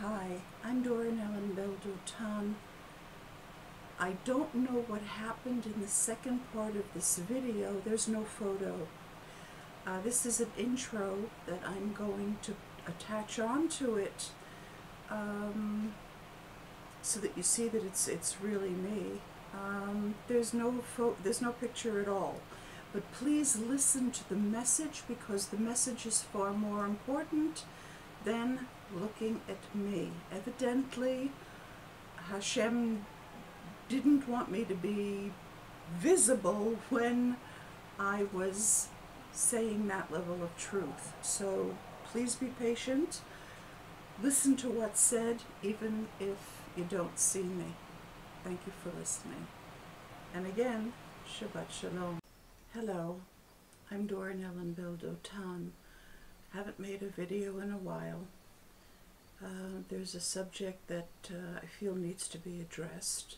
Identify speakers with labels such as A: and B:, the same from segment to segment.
A: Hi, I'm Doran Ellen Beldotan. I don't know what happened in the second part of this video. There's no photo. This is an intro that I'm going to attach onto it so that you see that it's really me. There's no picture at all. But please listen to the message, because the message is far more important than looking at me. Evidently, Hashem didn't want me to be visible when I was saying that level of truth. So please be patient. Listen to what's said, even if you don't see me. Thank you for listening. And again, Shabbat Shalom. Hello, I'm Doran Ellen Beldotan. Haven't made a video in a while. There's a subject that I feel needs to be addressed,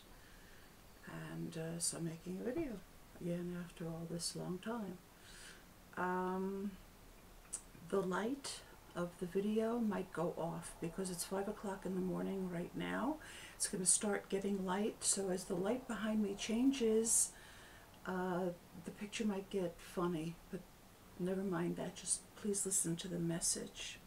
A: and so I'm making a video again after all this long time. The light of the video might go off because it's 5 o'clock in the morning right now. It's going to start getting light, so as the light behind me changes, the picture might get funny, but never mind that. Just please listen to the message.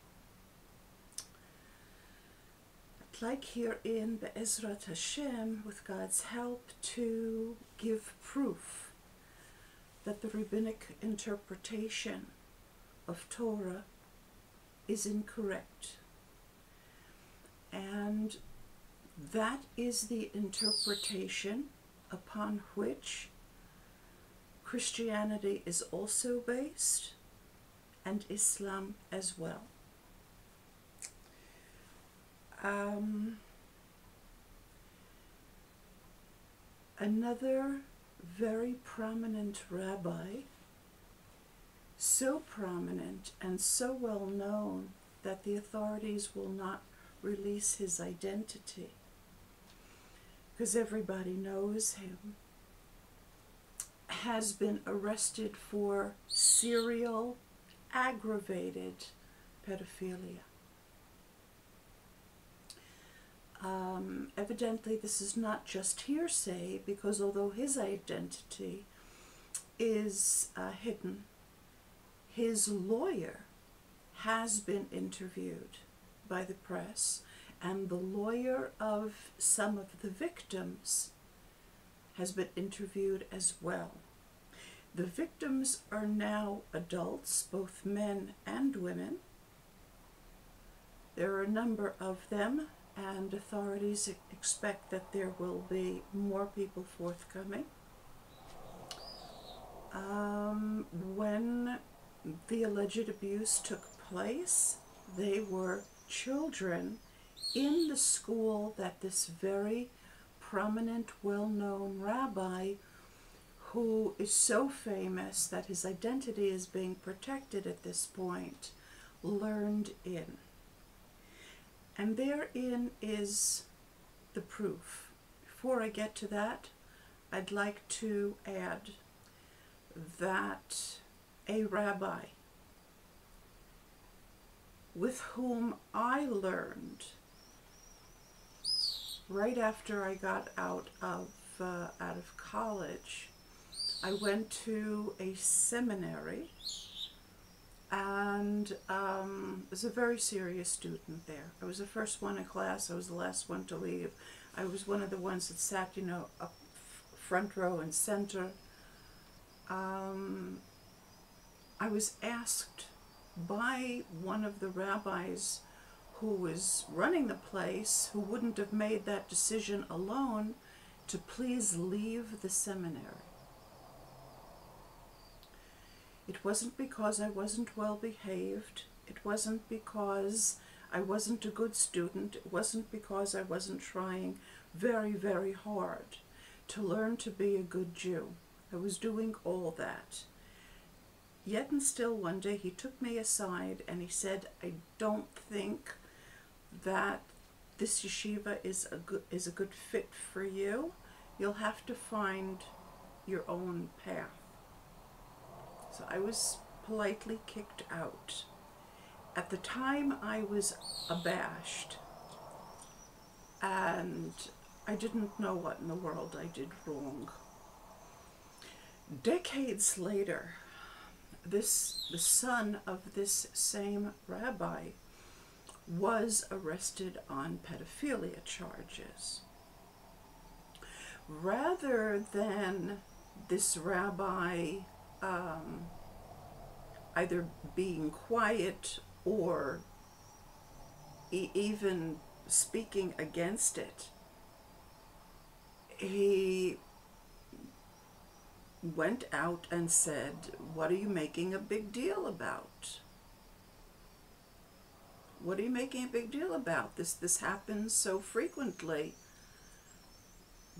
A: I'd like herein, Be'ezrat Hashem, with God's help, to give proof that the rabbinic interpretation of Torah is incorrect. And that is the interpretation upon which Christianity is also based, and Islam as well. Another very prominent rabbi, so prominent and so well known that the authorities will not release his identity because everybody knows him, has been arrested for serial, aggravated pedophilia. Evidently, this is not just hearsay, because although his identity is hidden, his lawyer has been interviewed by the press, and the lawyer of some of the victims has been interviewed as well. The victims are now adults, both men and women. There are a number of them, and authorities expect that there will be more people forthcoming. When the alleged abuse took place, they were children in the school that this very prominent, well-known rabbi, who is so famous that his identity is being protected at this point, learned in. And therein is the proof. Before I get to that, I'd like to add that a rabbi with whom I learned right after I got out of college, I went to a seminary, and was a very serious student there. I was the first one in class. I was the last one to leave. I was one of the ones that sat, up front row and center. I was asked by one of the rabbis who was running the place, who wouldn't have made that decision alone, to please leave the seminary. It wasn't because I wasn't well behaved. It wasn't because I wasn't a good student. It wasn't because I wasn't trying very, very hard to learn to be a good Jew. I was doing all that. Yet and still, one day he took me aside and he said, I don't think that this yeshiva is a good fit for you. You'll have to find your own path. So I was politely kicked out. At the time, I was abashed. and I didn't know what in the world I did wrong. Decades later, the son of this same rabbi was arrested on pedophilia charges. Rather than this rabbi either being quiet or even speaking against it, he went out and said, "What are you making a big deal about? What are you making a big deal about? This happens so frequently.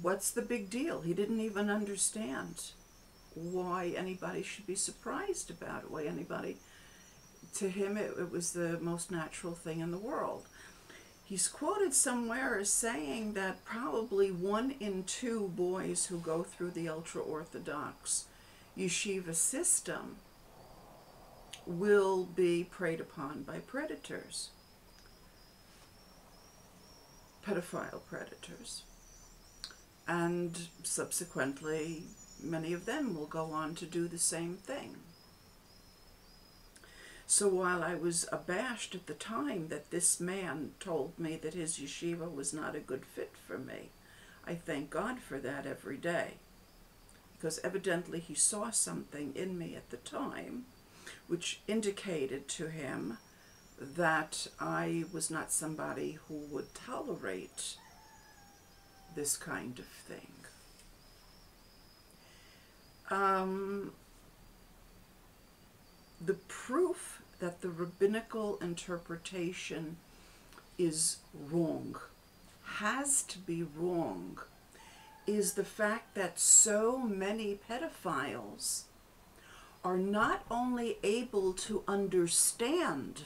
A: What's the big deal?" He didn't even understand why anybody should be surprised about it, why anybody, to him it was the most natural thing in the world. He's quoted somewhere as saying that probably 1 in 2 boys who go through the ultra-Orthodox yeshiva system will be preyed upon by predators, pedophile predators. And subsequently, many of them will go on to do the same thing. So while I was abashed at the time that this man told me that his yeshiva was not a good fit for me, I thank God for that every day. Because evidently he saw something in me at the time which indicated to him that I was not somebody who would tolerate this kind of thing. The proof that the rabbinical interpretation is wrong, has to be wrong, is the fact that so many pedophiles are not only able to understand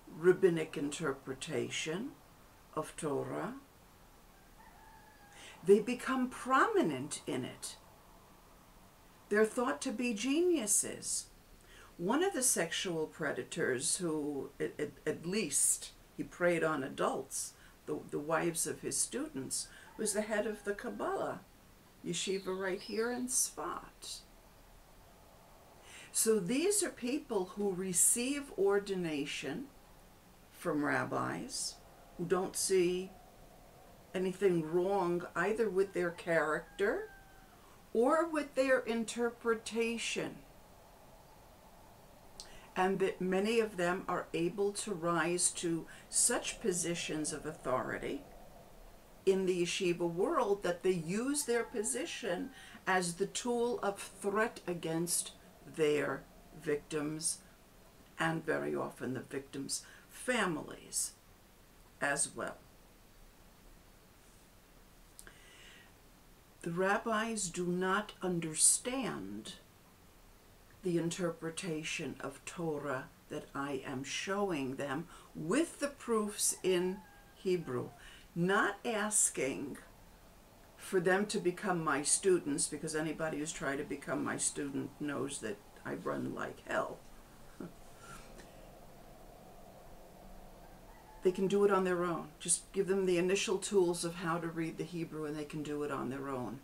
A: rabbinic interpretation of Torah, they become prominent in it. They're thought to be geniuses. One of the sexual predators who, at least, he preyed on adults, the wives of his students, was the head of the Kabbalah yeshiva right here in Sfat. So these are people who receive ordination from rabbis, who don't see anything wrong either with their character or with their interpretation. And that many of them are able to rise to such positions of authority in the yeshiva world that they use their position as the tool of threat against their victims, and very often the victims' families as well. The rabbis do not understand the interpretation of Torah that I am showing them with the proofs in Hebrew, not asking for them to become my students, because anybody who's tried to become my student knows that I run like hell. They can do it on their own. Just give them the initial tools of how to read the Hebrew and they can do it on their own.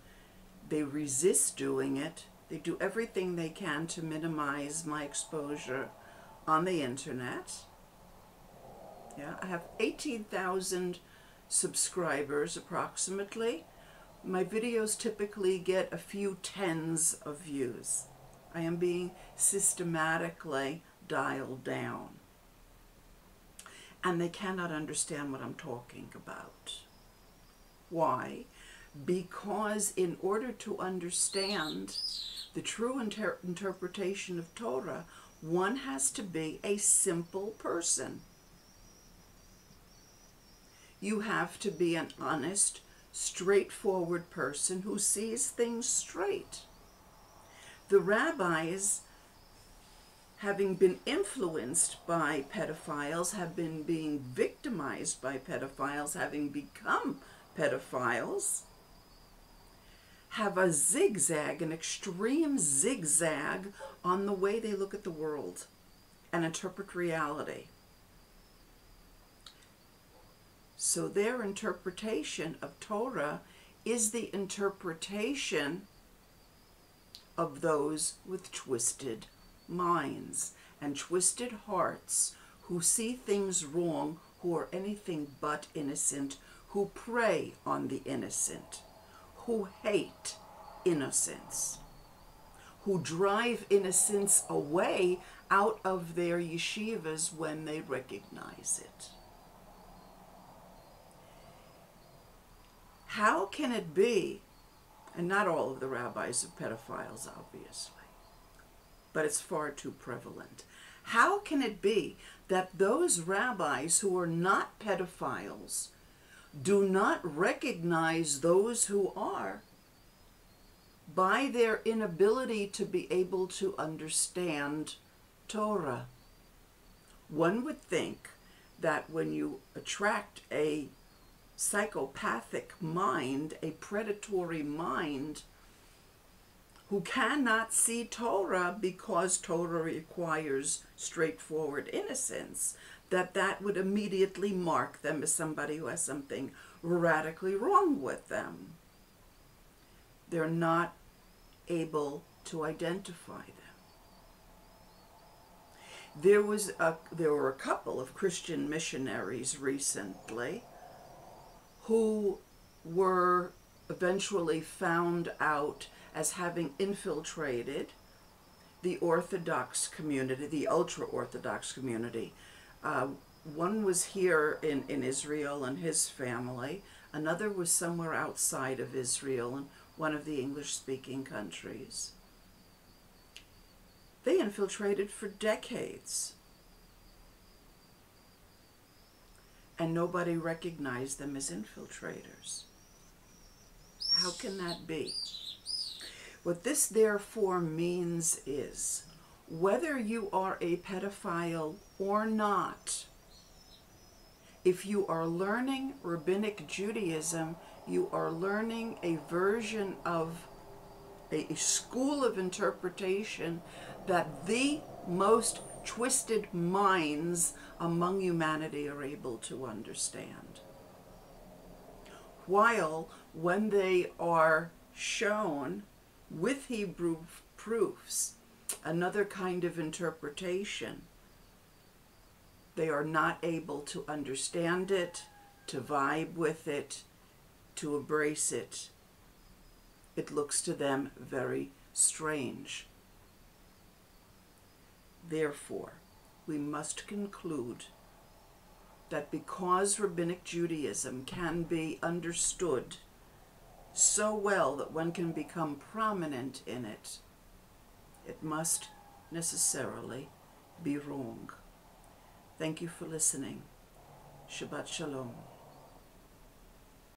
A: They resist doing it. They do everything they can to minimize my exposure on the internet. Yeah, I have 18,000 subscribers approximately. My videos typically get a few tens of views. I am being systematically dialed down. And they cannot understand what I'm talking about. Why? Because in order to understand the true interpretation of Torah, one has to be a simple person. You have to be an honest, straightforward person who sees things straight. The rabbis, having been influenced by pedophiles, have been being victimized by pedophiles, having become pedophiles, have a zigzag, an extreme zigzag on the way they look at the world and interpret reality. So their interpretation of Torah is the interpretation of those with twisted minds and twisted hearts, who see things wrong, who are anything but innocent, who prey on the innocent, who hate innocence, who drive innocence away out of their yeshivas when they recognize it. How can it be, and not all of the rabbis are pedophiles, obviously, but it's far too prevalent. How can it be that those rabbis who are not pedophiles do not recognize those who are by their inability to be able to understand Torah? One would think that when you attract a psychopathic mind, a predatory mind, who cannot see Torah because Torah requires straightforward innocence, that would immediately mark them as somebody who has something radically wrong with them. They're not able to identify them. There were a couple of Christian missionaries recently who were eventually found out as having infiltrated the Orthodox community, the ultra-Orthodox community. One was here in Israel and his family. Another was somewhere outside of Israel in one of the English-speaking countries. They infiltrated for decades, and nobody recognized them as infiltrators. How can that be? What this therefore means is, whether you are a pedophile or not, if you are learning Rabbinic Judaism, you are learning a version of a school of interpretation that the most twisted minds among humanity are able to understand. While when they are shown with Hebrew proofs another kind of interpretation, they are not able to understand it, to vibe with it, to embrace it. It looks to them very strange. Therefore, we must conclude that because Rabbinic Judaism can be understood so well that one can become prominent in it, it must necessarily be wrong. Thank you for listening. Shabbat Shalom.